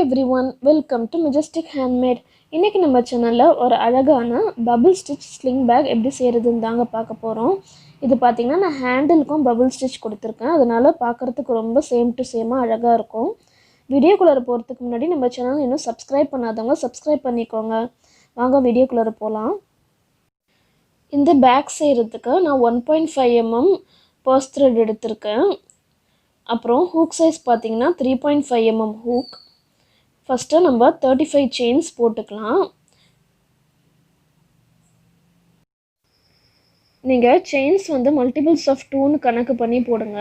everyone, welcome to Majestic Handmade. இன்னைக்கு நம்ம சேனல்ல ஒரு அழகான bubble stitch sling bag எப்படி செய்யறதுன்னு தாங்க பார்க்க போறோம். இது பாத்தீங்கன்னா நான் ஹேண்டிலுக்கும் bubble stitch கொடுத்திருக்கேன். அதனால பார்க்கிறதுக்கு ரொம்ப சேம் டு சேமா அழகா இருக்கும். வீடியோக்குள்ள போறதுக்கு முன்னாடி நம்ம சேனலை இன்னும் subscribe பண்ணாதவங்க subscribe பண்ணிக்கோங்க. வாங்க வீடியோக்குள்ள போலாம். இந்த பேக் செய்யறதுக்கு நான் 1.5 mm purse thread எடுத்திருக்கேன். அப்புறம் hook size பாத்தீங்கன்னா 3.5 mm hook. First நம்ம 35 chains போட்டுக்கலாம். நீங்க chains வந்து multiples of 2 னு கணக்கு பண்ணி போடுங்க.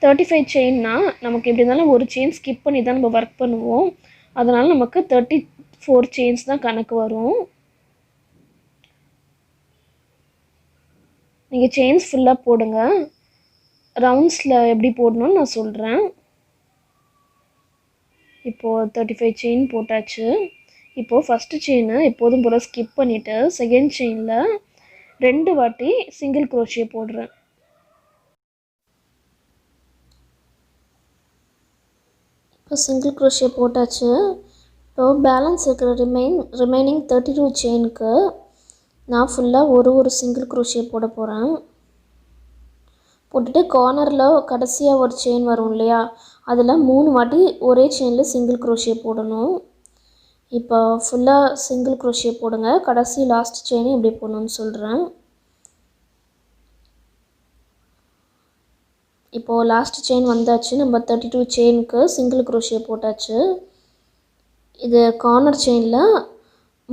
35 chainனா நமக்கு எப்படி இருந்தாலும் ஒரு chain skip பண்ணி தான் நம்ம வர்க் பண்ணுவோம். அதனால நமக்கு 34 chains தான் கணக்கு வரும். நீங்க chains ஃபுல்லா போடுங்க. ரவுண்ட்ஸ்ல எப்படி போடணும்னு நான் சொல்றேன். இப்போ 35 chain போட்டாச்சு. இப்போ first chain எப்போதும் போல skip பண்ணிட்டு second chainல ரெண்டு வாட்டி single crochet போடுறேன். இப்போ single crochet போட்டாச்சு. இப்போ பேலன்ஸ் இருக்கிற remaining 32 chainக்கு நான் ஃபுல்லா ஒரு single crochet போட போறேன். போட்டுட்டு கார்னர்ல கடைசியா ஒரு chain வரும் இல்லையா அதுல மூணு வாட்டி ஒரே chainல single crochet போடணும். இப்போ ஃபுல்லா single crochet போடுங்க. கடைசி லாஸ்ட் chain எப்படி போடணும்னு சொல்றேன். இப்போ லாஸ்ட் chain வந்தாச்சு. நம்ம 32 chainக்கு single crochet போட்டாச்சு. இது கார்னர் chainல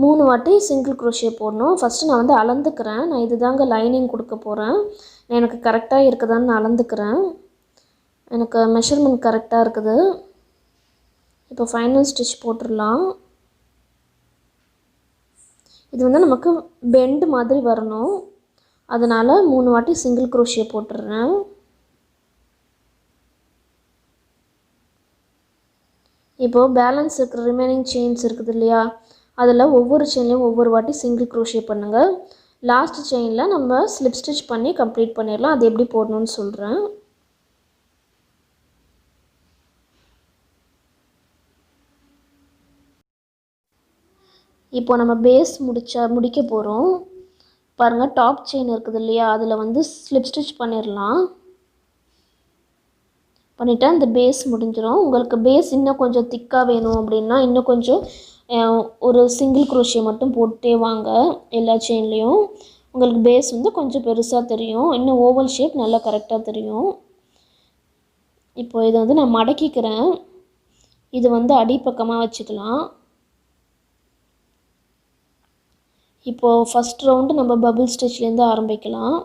மூணு வாட்டி single crochet போடணும். ஃபர்ஸ்ட் நான் வந்து அளந்துக்கறேன். நான் இதுதாங்க லைனிங் கொடுக்க போறேன். எனக்கு கரெக்ட்டா இருக்குதான்னு நான் அளந்துக்கறேன். எனக்கு மெஷர்மென்ட் கரெக்ட்டா இருக்குது. இப்போ ஃபைனல் ஸ்டிட்ச் போட்டுறலாம். இது வந்து நமக்கு பெண்ட் மாதிரி வரணும். அதனால மூணு வாட்டி single crochet போட்டுறேன். இப்போ பேலன்ஸ் இருக்கிற ரிமைனிங் செயின்ஸ் இருக்குது இல்லையா அதுல ஒவ்வொரு செயின்லயும் ஒவ்வொரு வாட்டி single crochet பண்ணுங்க. லாஸ்ட் செயின்ல நம்ம slip stitch பண்ணி கம்ப்ளீட் பண்ணிரலாம். அது எப்படி போடணும்னு சொல்றேன். இப்போ நம்ம பேஸ் முடிக்க போறோம். பாருங்க டாப் செயின் இருக்குது இல்லையா அதுல வந்து slip stitch பண்ணிரலாம். பண்ணிட்டா இந்த பேஸ் முடிஞ்சிரும். உங்களுக்கு பேஸ் இன்னும் கொஞ்சம் திக்கா வேணும் அப்படினா இன்னும் கொஞ்சம் ஒரு single crochet மட்டும் போட்டே வாங்க எல்லா செயின்லயும். உங்களுக்கு பேஸ் வந்து கொஞ்சம் பெருசா தெரியும். இன்னும் ஓவல் ஷேப் நல்லா கரெக்ட்டா தெரியும். இப்போ இத வந்து நான் மடக்கிக்கிறேன். இது வந்து அடிபக்கமா வச்சுக்கலாம். இப்போ ஃபர்ஸ்ட் ரவுண்ட் நம்ம bubble stitchல இருந்து ஆரம்பிக்கலாம்.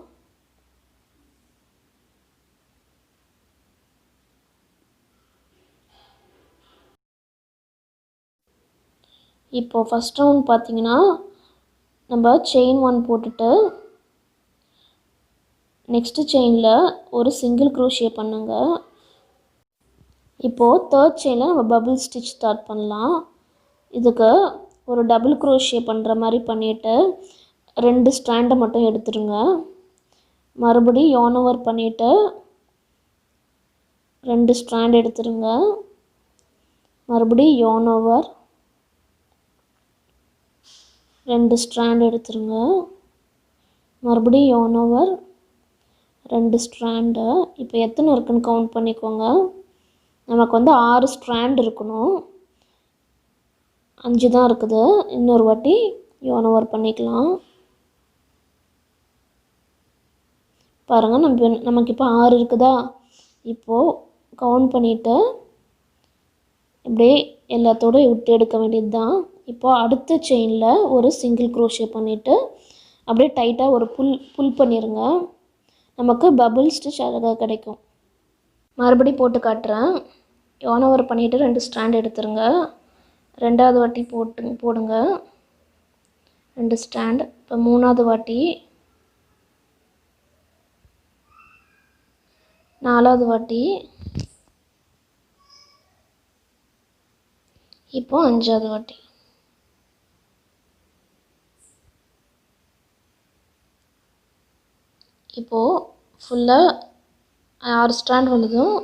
இப்போ ஃபர்ஸ்ட் ரவுண்ட் பாத்தீங்கன்னா நம்ம chain 1 போட்டுட்டு நெக்ஸ்ட் செயின்ல ஒரு single crochet பண்ணுங்க. இப்போ third செயின்ல நம்ம bubble stitch ஸ்டார்ட் பண்ணலாம். இதுக்கு ஒரு double crochet பண்ற மாதிரி பண்ணிட்டு ரெண்டு ஸ்ட்ராண்ட் மட்டும் எடுத்துருங்க. மறுபடியும் yarn over பண்ணிட்டு ரெண்டு ஸ்ட்ராண்ட் எடுத்துருங்க. மறுபடியும் yarn over ரெண்டு ஸ்ட்ராண்ட் எடுத்துருங்க. மறுபடியும் yarn over ரெண்டு ஸ்ட்ராண்ட். இப்போ எத்தனை இருக்குன்னு கவுண்ட் பண்ணிக்கோங்க. நமக்கு வந்து 6 ஸ்ட்ராண்ட் இருக்கணும். 5 தான் இருக்குது. இன்னொரு வாட்டி yarn over பண்ணிக்கலாம். பாருங்க நமக்கு இப்போ 6 இருக்குதா? இப்போ கவுண்ட் பண்ணிட்டு இப்படியே எல்லாத்தோட விட்டு எடுக்க வேண்டியதுதான். இப்போ அடுத்த செயின்ல ஒரு single crochet பண்ணிட்டு அப்படியே டைட்டா ஒரு புல் பண்ணிருங்க. நமக்கு bubble stitch அழகா கிடைக்கும். மறுபடியும் போட்டு காட்றேன். yarn over பண்ணிட்டு ரெண்டு ஸ்ட்ராண்ட் எடுத்துருங்க. ரெண்டாவது வாட்டி போடுங்க. ரெண்டு ஸ்ட்ராண்ட். இப்போ மூணாவது வாட்டி நாலாவது வாட்டி இப்போ அஞ்சாவது வாட்டி. இப்போ ஃபுல்லா 6 ஸ்ட்ராண்ட் வந்ததும்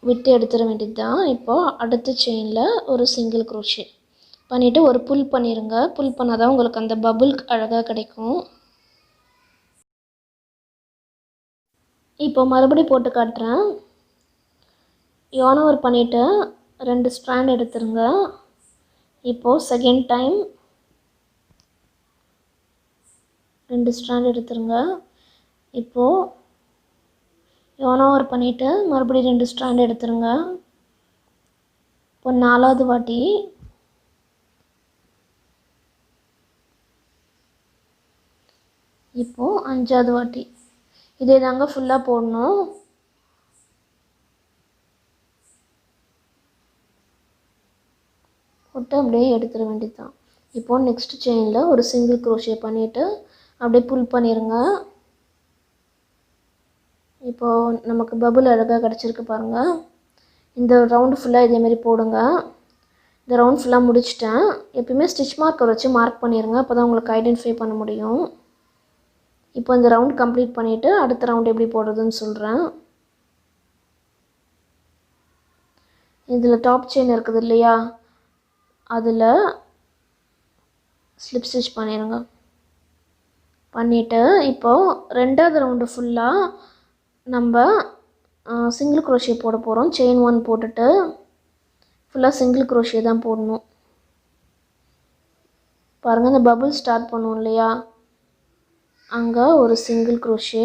விட்டு எடுத்துட வேண்டியது தான். இப்போது அடுத்த செயினில் ஒரு சிங்கிள் க்ரோஷே பண்ணிவிட்டு ஒரு புல் பண்ணிடுங்க. புல் பண்ணால் தான் உங்களுக்கு அந்த பபுள் அழகாக கிடைக்கும். இப்போ மறுபடியும் போட்டு காட்டுறேன். yarn over பண்ணிவிட்டு 2 ஸ்ட்ராண்ட் எடுத்துருங்க. இப்போது செகண்ட் டைம் 2 ஸ்ட்ராண்ட் எடுத்துருங்க. இப்போது yarn over பண்ணிவிட்டு மறுபடியும் 2 ஸ்ட்ராண்ட் எடுத்துருங்க. இப்போ 4வது வாட்டி இப்போது 5வது வாட்டி இதே தாங்க ஃபுல்லாக போடணும். போட்டு அப்படியே எடுத்துட வேண்டியது தான். இப்போது நெக்ஸ்ட் செயினில் ஒரு சிங்கிள் க்ரோஷே பண்ணிவிட்டு அப்படியே புல் பண்ணிடுங்க. இப்போது நமக்கு பபுள் அழகாக கிடச்சிருக்கு பாருங்கள். இந்த ரவுண்டு ஃபுல்லாக இதேமாரி போடுங்க. இந்த ரவுண்ட் ஃபுல்லாக முடிச்சிட்டேன். எப்பயுமே ஸ்டிச் மார்க்கர் வச்சு மார்க் பண்ணிடுங்க. அப்போ தான் உங்களுக்கு ஐடென்டிஃபை பண்ண முடியும். இப்போ இந்த ரவுண்ட் கம்ப்ளீட் பண்ணிவிட்டு அடுத்த ரவுண்ட் எப்படி போடுறதுன்னு சொல்கிறேன். இதில் டாப் செயின் இருக்குது இல்லையா, அதில் ஸ்லிப் ஸ்டிச் பண்ணிடுங்க. பண்ணிவிட்டு இப்போது 2வது ரவுண்டு ஃபுல்லாக நம்ம சிங்கிள் க்ரோஷே போட போகிறோம். செயின் 1 போட்டுட்டு ஃபுல்லாக சிங்கிள் க்ரோஷே தான் போடணும். பாருங்கள், இந்த பபுள் ஸ்டார்ட் பண்ணுவோம் இல்லையா, அங்கே ஒரு சிங்கிள் க்ரோஷே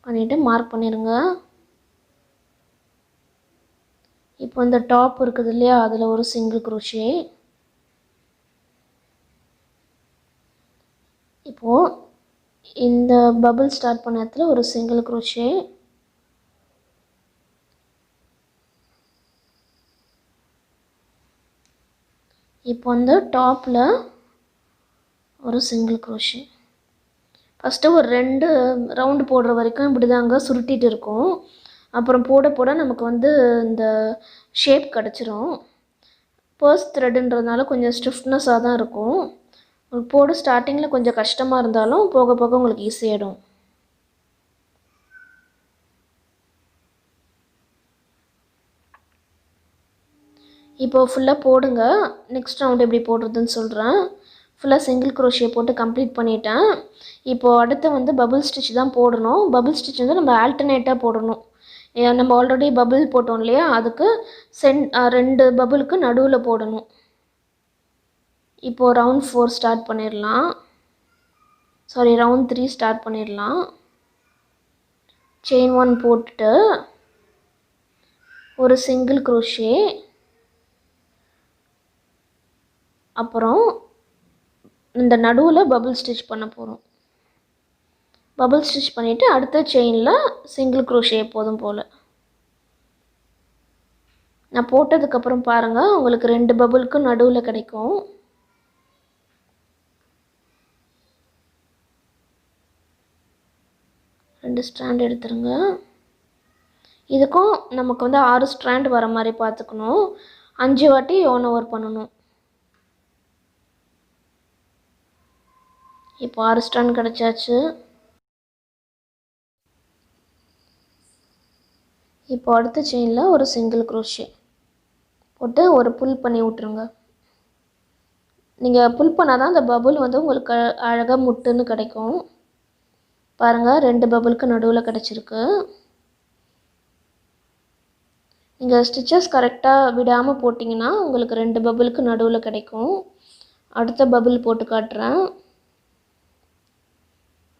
பண்ணிவிட்டு மார்க் பண்ணிடுங்க. இப்போ இந்த டாப் இருக்குது இல்லையா, அதில் ஒரு சிங்கிள் க்ரோஷே. இப்போது இந்த பபுள் ஸ்டார்ட் பண்ண இடத்துல ஒரு சிங்கிள் க்ரோஷே. இப்போ அந்த டாப்பில் ஒரு சிங்கிள் க்ரோஷே. ஃபஸ்ட்டு ஒரு 2 ரவுண்டு போடுற வரைக்கும் இப்படி தாங்க சுருட்டிகிட்டு இருக்கும். அப்புறம் போட போட நமக்கு வந்து இந்த ஷேப் கிடச்சிரும். பர்ஸ் த்ரெட்டுன்றதுனால கொஞ்சம் ஸ்டிஃப்னஸாக தான் இருக்கும். உங்களுக்கு போட ஸ்டார்டிங்கில் கொஞ்சம் கஷ்டமாக இருந்தாலும் போக போக உங்களுக்கு ஈஸியாகிடும். இப்போது ஃபுல்லாக போடுங்க. நெக்ஸ்ட் ரவுண்ட் எப்படி போடுறதுன்னு சொல்கிறேன். ஃபுல்லாக சிங்கிள் க்ரோஷே போட்டு கம்ப்ளீட் பண்ணிட்டேன். இப்போது அடுத்து வந்து பபுள் ஸ்டிச் தான் போடணும். பபுள் ஸ்டிச் வந்து நம்ம ஆல்டர்னேட்டாக போடணும். நம்ம ஆல்ரெடி பபுள் போட்டோம் இல்லையா, அதுக்கு 2 பபுளுக்கு நடுவில் போடணும். இப்போது ரவுண்ட் 4 ஸ்டார்ட் பண்ணிடலாம். ரவுண்ட் 3 ஸ்டார்ட் பண்ணிடலாம். செயின் 1 போட்டுட்டு ஒரு சிங்கிள் க்ரோஷே, அப்புறம் இந்த நடுவில் பபுள் ஸ்டிச் பண்ண போகிறோம். பபுள் ஸ்டிச் பண்ணிவிட்டு அடுத்த செயினில் சிங்கிள் க்ரோஷே எப்போதும் போல். நான் போட்டதுக்கப்புறம் பாருங்கள், உங்களுக்கு 2 பபுளுக்கு நடுவில் கிடைக்கும். ரெண்டு ஸ்ட்ராண்ட் எடுத்துருங்க. இதுக்கும் நமக்கு வந்து 6 ஸ்ட்ராண்ட் வர மாதிரி பார்த்துக்கணும். 5 வாட்டி yarn over பண்ணணும். இப்போ 6 ஸ்ட்ராண்ட் கிடச்சாச்சு. இப்போ அடுத்த செயினில் ஒரு சிங்கிள் க்ரோஷே போட்டு ஒரு புல் பண்ணி விட்ருங்க. நீங்கள் புல் பண்ணால் தான் அந்த பபுள் வந்து உங்களுக்கு அழகாக முட்டுன்னு கிடைக்கும். பாருங்கள், 2 பபுளுக்கு நடுவில் கிடச்சிருக்கு. நீங்கள் ஸ்டிச்சஸ் கரெக்டாக விடாமல் போட்டிங்கன்னா உங்களுக்கு 2 பபுளுக்கு நடுவில் கிடைக்கும். அடுத்த பபுள் போட்டு காட்டுறேன்.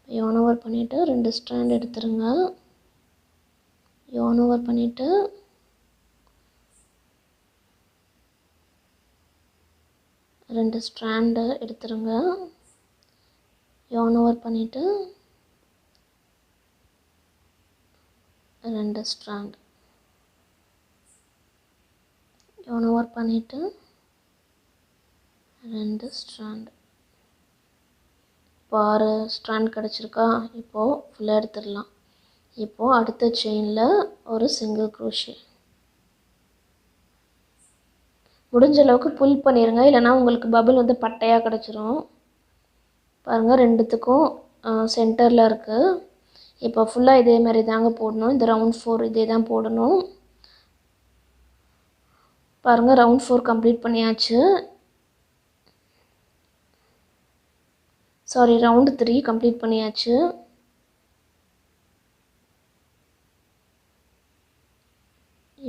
yarn over பண்ணிவிட்டு 2 ஸ்ட்ராண்ட் எடுத்துருங்க. yarn over பண்ணிவிட்டு ரெண்டு ஸ்ட்ராண்டு எடுத்துருங்க. yarn over பண்ணிவிட்டு 2 ஸ்ட்ராண்ட் yarn over பண்ணிவிட்டு 2 ஸ்ட்ராண்ட். இப்போ 6 ஸ்ட்ராண்ட் கிடச்சிருக்கா. இப்போது ஃபுல்லாக எடுத்துடலாம். இப்போது அடுத்த செயினில் ஒரு சிங்கிள் க்ரோஷே. முடிஞ்ச அளவுக்கு புல் பண்ணிடுங்க, இல்லைனா உங்களுக்கு பபுள் வந்து பட்டையாக கிடச்சிரும். பாருங்கள், ரெண்டுத்துக்கும் சென்டரில் இருக்குது. இப்போ ஃபுல்லா இதே மாதிரி தாங்க போடணும். இந்த ரவுண்ட் 4 இதே தான் போடணும். பாருங்க ரவுண்ட் 4 கம்ப்ளீட் பண்ணியாச்சு. சாரி ரவுண்ட் 3 கம்ப்ளீட் பண்ணியாச்சு.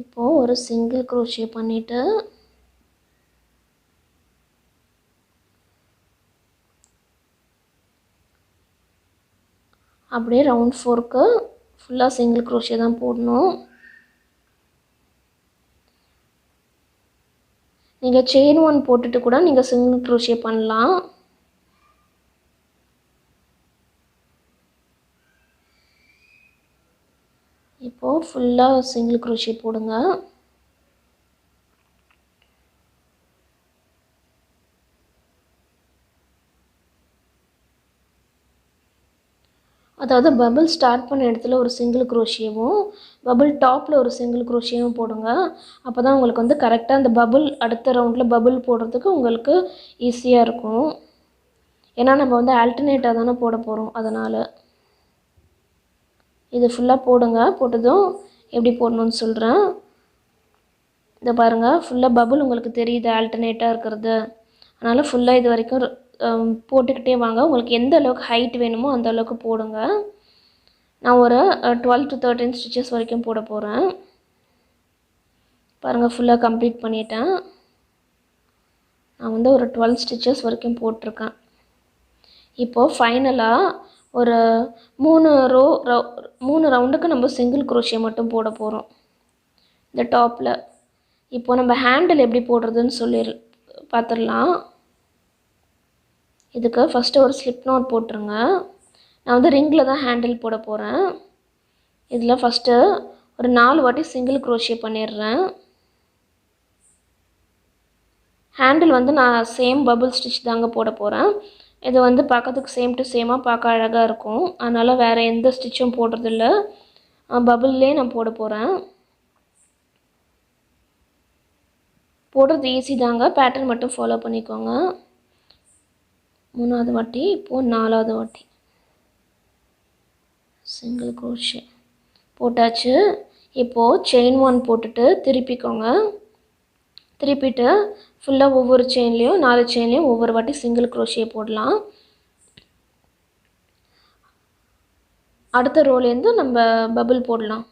இப்போ ஒரு சிங்கிள் crochet பண்ணிட்டு அப்படியே ரவுண்ட் 4க்கு ஃபுல்லா சிங்கிள் crochet தான் போடணும். நீங்க செயின் 1 போட்டுட்டு கூட நீங்க சிங்கிள் crochet பண்ணலாம். இப்போ ஃபுல்லா சிங்கிள் crochet போடுங்க. அதாவது பபிள் ஸ்டார்ட் பண்ண இடத்துல ஒரு சிங்கிள் crochetவும் பபிள் டாப்ல ஒரு சிங்கிள் crochetவும் போடுங்க. அப்பதான் உங்களுக்கு வந்து கரெக்ட்டா அந்த பபிள் அடுத்த ரவுண்ட்ல பபிள் போடுறதுக்கு உங்களுக்கு ஈஸியா இருக்கும். ஏன்னா நம்ம வந்து ஆல்டர்னேட்டா தான போட போறோம் அதனால. இது ஃபுல்லா போடுங்க. போட்டதும் எப்படி போடணும்னு சொல்றேன். இத பாருங்க ஃபுல்லா பபிள் உங்களுக்கு தெரியுது ஆல்டர்னேட்டா இருக்குது. அதனால ஃபுல்லா இது வரைக்கும் போட்டுக்கிட்டே வாங்க. உங்களுக்கு எந்த அளவுக்கு ஹைட் வேணுமோ அந்த அளவுக்கு போடுங்க. நான் ஒரு 12 to 13 ஸ்டிச்சஸ் வரைக்கும் போட போறேன். பாருங்க ஃபுல்லா கம்ப்ளீட் பண்ணிட்டேன். நான் வந்து ஒரு 12 ஸ்டிச்சஸ் வரைக்கும் போட்டுருக்கேன். இப்போ ஃபைனலா ஒரு 3 ரவுண்டுக்கு நம்ம சிங்கிள் crochet மட்டும் போட போறோம் இந்த டாப்ல. இப்போ நம்ம ஹேண்டில் எப்படி போடுறதுன்னு சொல்லி பார்த்துடலாம். இதுக்கு ஃபர்ஸ்ட் ஒரு ஸ்லிப் நாட் போட்டுருங்க. நான் வந்து ரிங்கில் தான் ஹேண்டில் போட போகிறேன். இதில் ஃபஸ்ட்டு ஒரு 4 வாட்டி சிங்கிள் crochet பண்ணிடுறேன். ஹேண்டில் வந்து நான் சேம் பபிள் ஸ்டிச் தாங்க போட போகிறேன். இது வந்து பார்க்கறதுக்கு சேம் டு சேமாக பார்க்க அழகாக இருக்கும். அதனால் வேறு எந்த ஸ்டிச்சும் போடுறதில்ல. பபிள்லே நான் போட போகிறேன். போடுறது ஈஸி தாங்க. பேட்டர்ன் மட்டும் ஃபாலோ பண்ணிக்கோங்க. 3வது வாட்டி இப்போது 4வது வாட்டி சிங்கிள் crochet போட்டாச்சு. இப்போது செயின் 1 போட்டுட்டு திருப்பிக்கோங்க. திருப்பிட்டு ஃபுல்லாக ஒவ்வொரு செயின்லேயும் 4 செயின்லேயும் ஒவ்வொரு வாட்டி சிங்கிள் crochet போடலாம். அடுத்த ரோலேருந்து நம்ம பபிள் போடலாம்.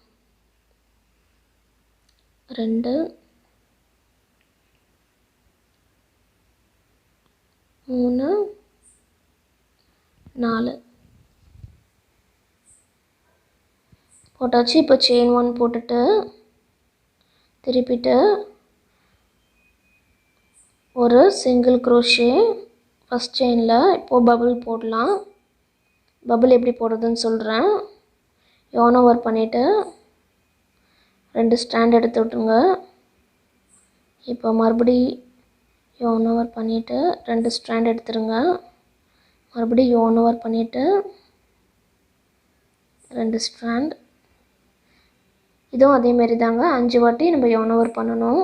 2 3 4 போட்டாச்சு. இப்போ செயின் 1 போட்டுட்டு திருப்பிட்டு ஒரு சிங்கிள் crochet ஃபஸ்ட் செயினில். இப்போது பபிள் போடலாம். பபிள் எப்படி போடுறதுன்னு சொல்கிறேன். yarn over பண்ணிவிட்டு 2 ஸ்ட்ராண்ட் எடுத்து விட்டுருங்க. இப்போ மறுபடி yarn over பண்ணிவிட்டு 2 ஸ்ட்ராண்ட் எடுத்துருங்க. மறுபடி yarn over பண்ணிவிட்டு 2 ஸ்ட்ராண்ட். இதுவும் அதேமாரி தாங்க 5 வாட்டி நம்ம yarn over பண்ணணும்.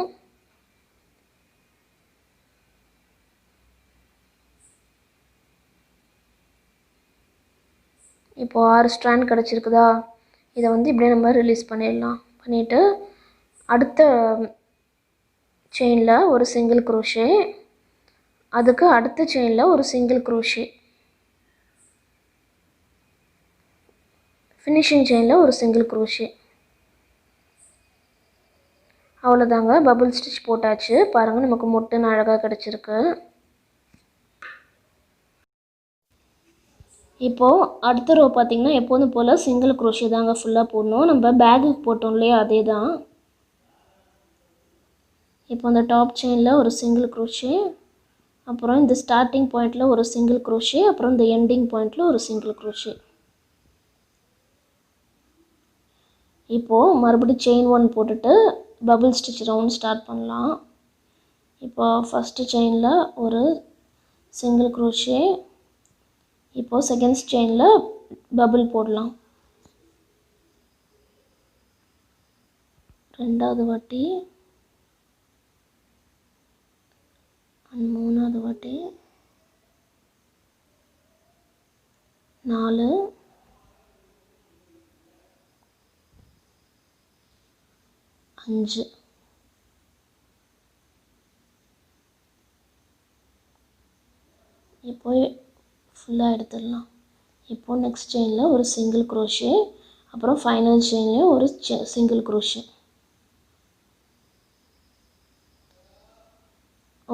இப்போது 6 ஸ்ட்ராண்ட் கிடச்சிருக்குதா? இதை வந்து இப்படியே நம்ம ரிலீஸ் பண்ணிடலாம். பண்ணிவிட்டு அடுத்த செயினில் ஒரு சிங்கிள் crochet, அதுக்கு அடுத்த செயினில் ஒரு சிங்கிள் crochet, ஃபினிஷிங் செயினில் ஒரு சிங்கிள் crochet. அவ்வளோதாங்க. பபிள் ஸ்டிச் போட்டாச்சு. பாருங்கள் நமக்கு மொட்டுன்னு அழகாக கிடச்சிருக்கு. இப்போது அடுத்த ரோ பார்த்திங்கன்னா எப்போதும் போல் சிங்கிள் crochet தாங்க ஃபுல்லாக போடணும். நம்ம பேக்குக்கு போட்டோம் இல்லையா அதே தான். இப்போ அந்த டாப் செயினில் ஒரு சிங்கிள் crochet, அப்புறம் இந்த ஸ்டார்டிங் பாயிண்டில் ஒரு சிங்கிள் crochet, அப்புறம் இந்த எண்டிங் பாயிண்டில் ஒரு சிங்கிள் crochet. இப்போது மறுபடியும் செயின் 1 போட்டுட்டு பபிள் ஸ்டிச் ரவுண்ட் ஸ்டார்ட் பண்ணலாம். இப்போது ஃபஸ்ட்டு செயினில் ஒரு சிங்கிள் crochet. இப்போது செகண்ட் செயினில் பபிள் போடலாம். 2வது வாட்டி, 3வது வாட்டி, 4, 5. இப்போ ஃபுல்லாக எடுத்துடலாம். இப்போ நெக்ஸ்ட் செயினில் ஒரு சிங்கிள் க்ரோஷே, அப்புறம் ஃபைனல் செயின்லேயும் ஒரு சிங்கிள் க்ரோஷே.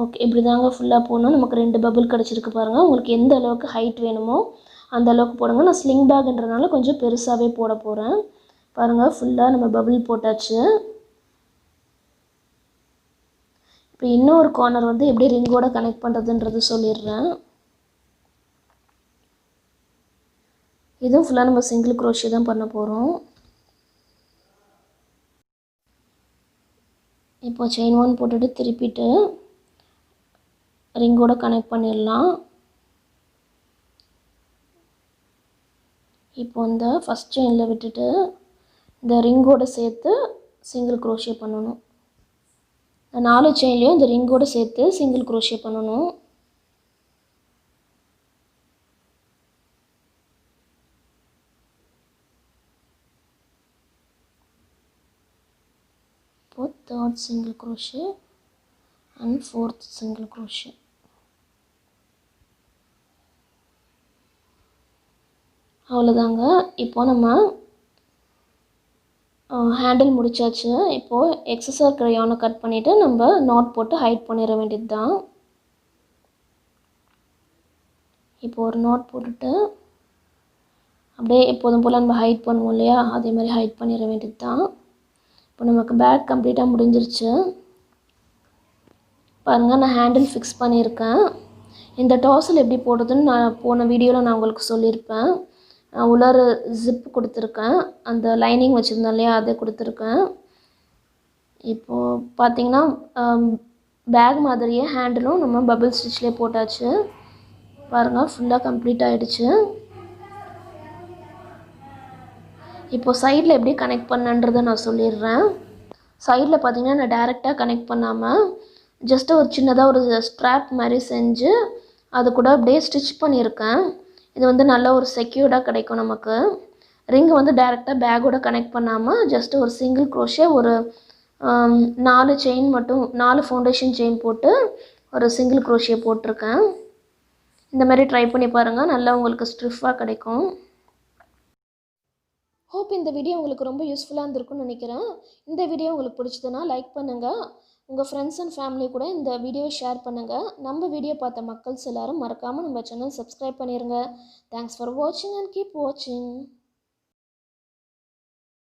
ஓகே, இப்படி தாங்க ஃபுல்லாக போடணும். நமக்கு 2 பபிள் கிடச்சிருக்கு பாருங்கள். உங்களுக்கு எந்த அளவுக்கு ஹைட் வேணுமோ அந்த அளவுக்கு போடுங்க. நான் ஸ்லிங் பேக்ன்றனால கொஞ்சம் பெருசாகவே போட போகிறேன். பாருங்கள், ஃபுல்லாக நம்ம பபிள் போட்டாச்சு. இப்போ இன்னொரு கார்னர் வந்து எப்படி ரிங்கோட கனெக்ட் பண்ணுறதுன்றது சொல்லிடுறேன். இதுவும் ஃபுல்லாக நம்ம சிங்கிள் க்ரோஷே தான் பண்ண போகிறோம். இப்போ செயின் 1 போட்டுட்டு திருப்பிட்டு ரிங்கோட கனெக்ட் பண்ணிடலாம். இப்போ இந்த ஃபஸ்ட் செயினில் விட்டுட்டு இந்த ரிங்கோட சேர்த்து சிங்கிள் க்ரோஷே பண்ணணும். 4 செயின்லேயும் இந்த ரிங்கோட சேர்த்து சிங்கிள் க்ரோஷே பண்ணணும். இப்போ 3rd single crochet and 4th single crochet. அவ்வளோதாங்க. இப்போ நம்ம ஹேண்டில் முடிச்சாச்சு. இப்போது எக்ஸஸாக இருக்கிற யானை கட் பண்ணிவிட்டு நம்ம நாட் போட்டு ஹைட் பண்ணிட வேண்டியது தான். இப்போ ஒரு நாட் போட்டுட்டு அப்படியே எப்போதும் போல் நம்ம ஹைட் பண்ணுவோம் இல்லையா, அதே மாதிரி ஹைட் பண்ணிட வேண்டியது தான். இப்போ நமக்கு பேக் கம்ப்ளீட்டாக முடிஞ்சிருச்சு. பாருங்கள், நான் ஹேண்டில் ஃபிக்ஸ் பண்ணியிருக்கேன். இந்த டாசல் எப்படி போடுறதுன்னு நான் போன வீடியோவில் நான் உங்களுக்கு சொல்லியிருப்பேன். உள்ளார ஜிப் கொடுத்துருக்கேன், அந்த லைனிங் வச்சுருந்தேன் இல்லையா, அதை கொடுத்துருக்கேன். இப்போது பார்த்திங்கன்னா பேக் மாதிரியே ஹேண்டிலும் நம்ம பபிள் ஸ்டிச்லேயே போட்டாச்சு. பாருங்கள், ஃபுல்லாக கம்ப்ளீட் ஆகிடுச்சு. இப்போது சைடில் எப்படி கனெக்ட் பண்ணன்றதை நான் சொல்லிடுறேன். சைடில் பார்த்திங்கன்னா நான் டைரெக்டாக கனெக்ட் பண்ணாமல் ஜஸ்ட்டு ஒரு சின்னதாக ஒரு ஸ்ட்ராப் மாதிரி செஞ்சு அது கூட அப்படியே ஸ்டிச் பண்ணியிருக்கேன். இது வந்து நல்ல ஒரு செக்யூர்டாக கிடைக்கும் நமக்கு. ரிங் வந்து டைரெக்டாக பேக்கோட கனெக்ட் பண்ணாமல் ஜஸ்ட்டு ஒரு சிங்கிள் க்ரோஷே ஒரு 4 செயின் மட்டும் 4 ஃபவுண்டேஷன் செயின் போட்டு ஒரு சிங்கிள் க்ரோஷே போட்டிருக்கேன். இந்த மாதிரி ட்ரை பண்ணி பாருங்கள், நல்லா உங்களுக்கு ஸ்டிஃபாக கிடைக்கும். ஹோப் இந்த வீடியோ உங்களுக்கு ரொம்ப யூஸ்ஃபுல்லாக இருந்திருக்கும்னு நினைக்கிறேன். இந்த வீடியோ உங்களுக்கு பிடிச்சதுன்னா லைக் பண்ணுங்கள். உங்கள் ஃப்ரெண்ட்ஸ் அண்ட் ஃபேமிலி கூட இந்த வீடியோவை ஷேர் பண்ணுங்கள். நம்ம வீடியோ பார்த்த மக்கள்ஸ் எல்லோரும் மறக்காமல் நம்ம சேனல் சப்ஸ்கிரைப் பண்ணிடுங்க. தேங்க்ஸ் ஃபார் வாட்சிங் அண்ட் கீப் வாட்சிங்.